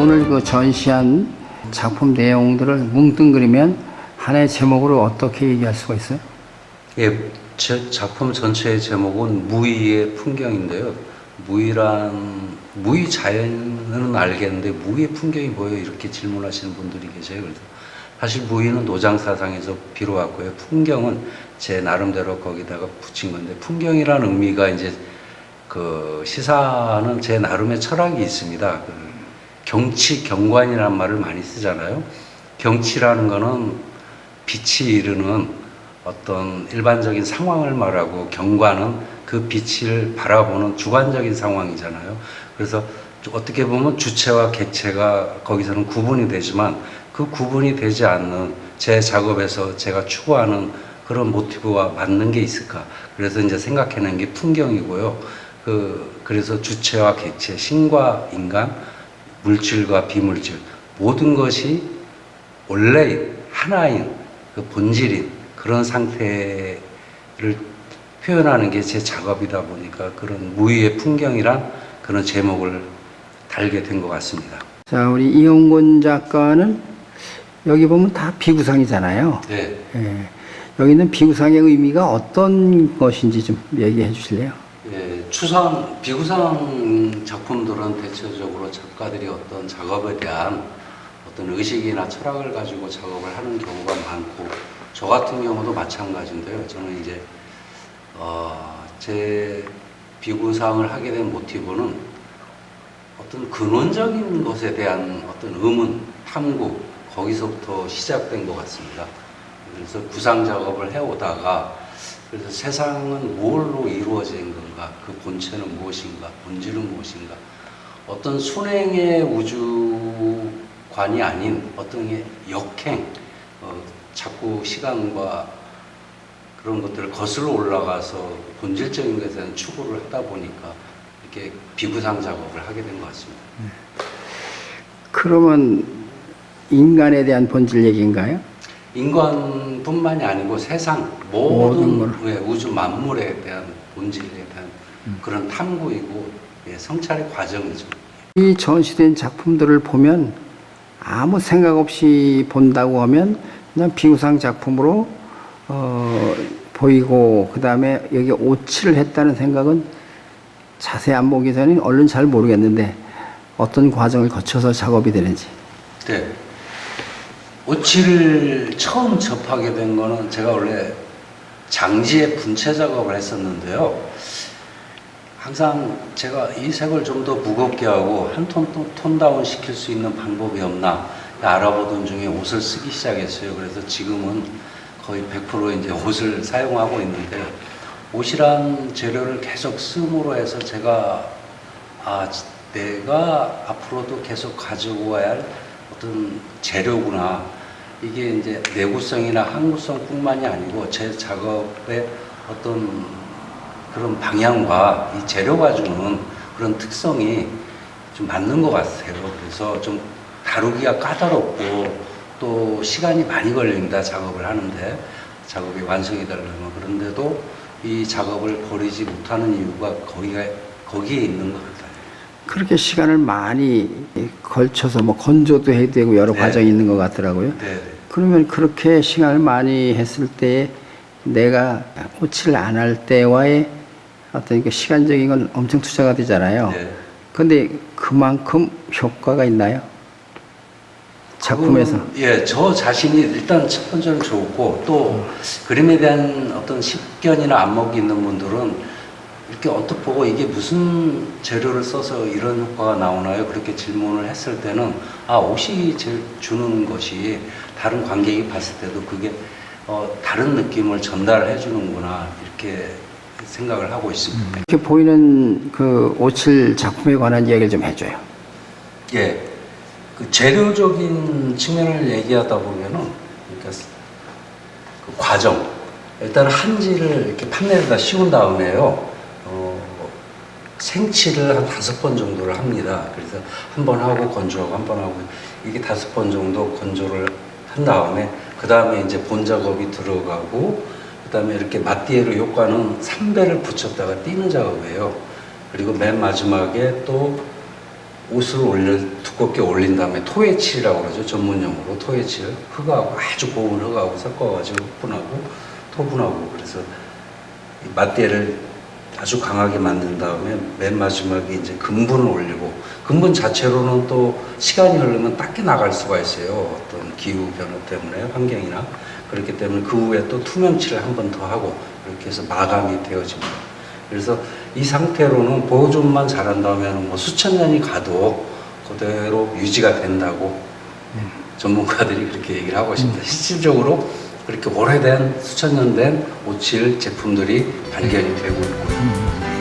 오늘 그 전시한 작품 내용들을 뭉뚱그리면 하나의 제목으로 어떻게 얘기할 수가 있어요? 예, 제 작품 전체의 제목은 무의의 풍경인데요. 무의 자연은 알겠는데 무의의 풍경이 뭐예요? 이렇게 질문하시는 분들이 계세요. 그래서 사실 무의는 노장사상에서 비로왔고요. 풍경은 제 나름대로 거기다가 붙인 건데, 풍경이라는 의미가 이제 그 시사는 제 나름의 철학이 있습니다. 경치, 경관이라는 말을 많이 쓰잖아요. 경치라는 거는 빛이 이르는 어떤 일반적인 상황을 말하고, 경관은 그 빛을 바라보는 주관적인 상황이잖아요. 그래서 어떻게 보면 주체와 객체가 거기서는 구분이 되지만, 그 구분이 되지 않는 제 작업에서 제가 추구하는 그런 모티브와 맞는 게 있을까? 그래서 이제 생각해낸 게 풍경이고요. 그래서 주체와 객체, 신과 인간, 물질과 비물질, 모든 것이 원래 하나인 그 본질인 그런 상태를 표현하는 게 제 작업이다 보니까 그런 무의의 풍경이란 그런 제목을 달게 된 것 같습니다. 자, 우리 이용곤 작가는 여기 보면 다 비구상이잖아요. 네. 예. 여기 있는 비구상의 의미가 어떤 것인지 좀 얘기해 주실래요? 예, 비구상 작품들은 대체적으로 작가들이 어떤 작업에 대한 어떤 의식이나 철학을 가지고 작업을 하는 경우가 많고, 저 같은 경우도 마찬가지인데요. 저는 이제 제 비구상을 하게 된 모티브는 어떤 근원적인 것에 대한 어떤 의문, 탐구, 거기서부터 시작된 것 같습니다. 그래서 구상 작업을 해오다가, 그래서 세상은 뭘로 이루어진 건가, 그 본체는 무엇인가, 본질은 무엇인가, 어떤 순행의 우주관이 아닌 어떤 역행, 자꾸 시간과 그런 것들을 거슬러 올라가서 본질적인 것에 대한 추구를 하다 보니까 이렇게 비구상 작업을 하게 된 것 같습니다. 그러면 인간에 대한 본질 얘기인가요? 인간뿐만이 아니고 세상 모든 우주 만물에 대한 본질에 대한 그런 탐구이고, 성찰의 과정이죠. 이 전시된 작품들을 보면 아무 생각 없이 본다고 하면 그냥 비구상 작품으로 보이고, 그 다음에 여기 오칠을 했다는 생각은 자세히 안 보기 전에 얼른 잘 모르겠는데 어떤 과정을 거쳐서 작업이 되는지. 네. 오칠을 처음 접하게 된 거는 제가 원래 장지의 분체 작업을 했었는데요. 항상 제가 이 색을 좀 더 무겁게 하고 한 톤 다운 시킬 수 있는 방법이 없나 알아보던 중에 옷을 쓰기 시작했어요. 그래서 지금은 거의 100% 이제 옷을 사용하고 있는데, 옷이란 재료를 계속 쓰므로 해서 제가 내가 앞으로도 계속 가지고 가야 할 어떤 재료구나. 이게 이제 내구성이나 항구성뿐만이 아니고 제 작업의 어떤 그런 방향과 이 재료가 주는 그런 특성이 좀 맞는 것 같아요. 그래서 좀 다루기가 까다롭고 또 시간이 많이 걸립니다. 작업을 하는데, 작업이 완성이 되려면. 그런데도 이 작업을 버리지 못하는 이유가 거기에 있는 것 같아요. 그렇게 시간을 많이 걸쳐서 뭐 건조도 해야 되고 여러 과정이 있는 것 같더라고요. 네. 그러면 그렇게 시간을 많이 했을 때 내가 오칠을 안 할 때와의 어떤 그 시간적인 건 엄청 투자가 되잖아요. 그런데 그만큼 효과가 있나요? 작품에서? 예, 저 자신이 일단 첫 번째는 좋고, 또 그림에 대한 어떤 식견이나 안목이 있는 분들은 이렇게 언뜻 보고 이게 무슨 재료를 써서 이런 효과가 나오나요? 그렇게 질문을 했을 때는 옷이 주는 것이 다른 관객이 봤을 때도 그게 다른 느낌을 전달해 주는구나, 이렇게 생각을 하고 있습니다. 이렇게 보이는 그 오칠 작품에 관한 이야기를 좀 해줘요. 예, 그 재료적인 측면을 얘기하다 보면은, 그러니까 그 과정, 일단 한지를 이렇게 판넬에다 씌운 다음에요, 생칠을 한 5번 정도를 합니다. 그래서 한 번 하고 건조하고 한 번 하고, 이게 5번 정도 건조를 한 다음에, 그 다음에 이제 본 작업이 들어가고, 그 다음에 이렇게 마띠에르 효과는 3배를 붙였다가 띄는 작업이에요. 그리고 맨 마지막에 또 옷을 두껍게 올린 다음에 토해칠이라고 그러죠. 전문용어로 토해칠. 흙하고 아주 고운 흙하고 섞어가지고 흑분하고 토분하고 그래서 이 맞대를 아주 강하게 만든 다음에 맨 마지막에 이제 금분을 올리고 금분 자체로는 또 시간이 흐르면 닦여 나갈 수가 있어요. 어떤 기후 변화 때문에 환경이나 그렇기 때문에 그 후에 또 투명칠을 한 번 더 하고 이렇게 해서 마감이 되어집니다. 그래서 이 상태로는 보존만 잘한다면 뭐 수천 년이 가도 그대로 유지가 된다고 전문가들이 그렇게 얘기를 하고 있습니다. 실질적으로 그렇게 오래된 수천 년 된 오칠 제품들이 발견이 되고 있고요.